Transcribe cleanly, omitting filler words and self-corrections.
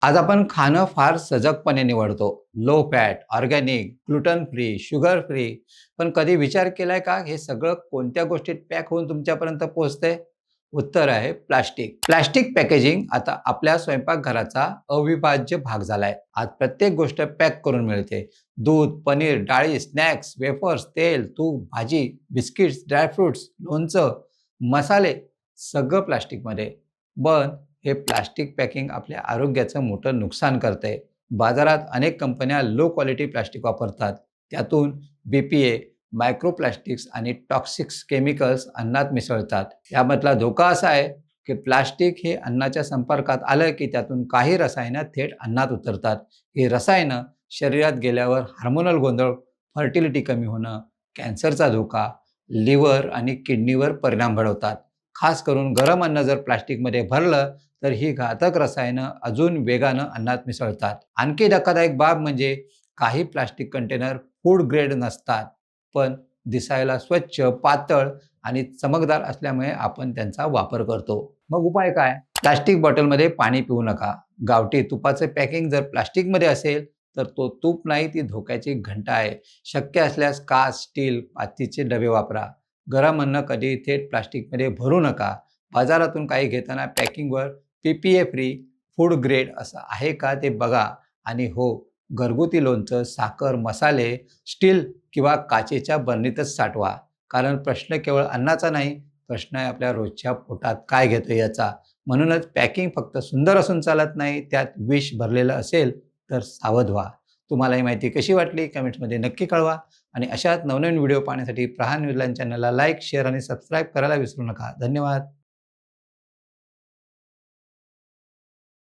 आज आपण खाणं फार सजगपणे निवडतो. Low fat, organic, gluten free, sugar free. पण कधी विचार केलाय का हे सगळं कोणत्या गोष्टीत पॅक होऊन तुमच्यापर्यंत पोहोचतंय? उत्तर आहे प्लास्टिक. प्लास्टिक पॅकेजिंग आता आपल्या स्वयंपाकघराचा अविभाज्य भाग झालाय. आज प्रत्येक गोष्ट पॅक करून मिळते. दूध, पनीर, डाळी, स्नॅक्स, वेफर्स, तेल, तूप, भाजी, बिस्किट्स, ड्रायफ्रुट्स, लोणचं, मसाले सगळं प्लास्टिकमध्ये. पण हे प्लास्टिक पॅकिंग आपल्या आरोग्याचं मोठं नुकसान करते. बाजारात अनेक कंपन्या लो क्वालिटी प्लास्टिक वापरतात. त्यातून BPA, मायक्रोप्लास्टिक्स आणि टॉक्सिक्स केमिकल्स अन्नात मिसळतात. यामधला धोका असा आहे की प्लास्टिक हे अन्नाच्या संपर्कात आलं की त्यातून काही रसायनं थेट अन्नात उतरतात. ही रसायनं शरीरात गेल्यावर हार्मोनल गोंधळ, फर्टिलिटी कमी होणं, कॅन्सरचा धोका, लिव्हर आणि किडनीवर परिणाम घडवतात. खास करून गरम अन्न जर प्लास्टिकमध्ये भरलं तर ही घातक रसायनं अजून वेगानं अन्नात मिसळतात. आणखी धक्कादायक बाब म्हणजे काही प्लास्टिक कंटेनर फूड ग्रेड नसतात, पण दिसायला स्वच्छ, पातळ आणि चमकदार असल्यामुळे आपण त्यांचा वापर करतो. मग उपाय काय? प्लास्टिक बॉटलमध्ये पाणी पिऊ नका. गावठी तुपाचं पॅकिंग जर प्लास्टिकमध्ये असेल तर तो तूप नाही, ती धोक्याची घंटा आहे. शक्य असल्यास काच, स्टील, मातीचे डबे वापरा. गरम अन्न कधी थेट प्लास्टिकमध्ये भरू नका. बाजारातून काही घेताना पॅकिंगवर PPA फ्री, फूड ग्रेड असं आहे का ते बघा. आणि हो, घरगुती लोणचं, साखर, मसाले स्टील किंवा काचेच्या बरणीतच साठवा. कारण प्रश्न केवळ अन्नाचा नाही, प्रश्न आहे आपल्या रोजच्या पोटात काय घेतो याचा. म्हणूनच पॅकिंग फक्त सुंदर असून चालत नाही, त्यात विष भरलेलं असेल तर सावध व्हा. तुम्हाला ही माहिती कशी वाटली कमेंट्समध्ये नक्की कळवा. आणि अशाच नवनवीन व्हिडिओ पाहण्यासाठी प्रहार न्यूझीलँड चॅनलला लाईक, शेअर आणि सबस्क्राईब करायला विसरू नका. धन्यवाद.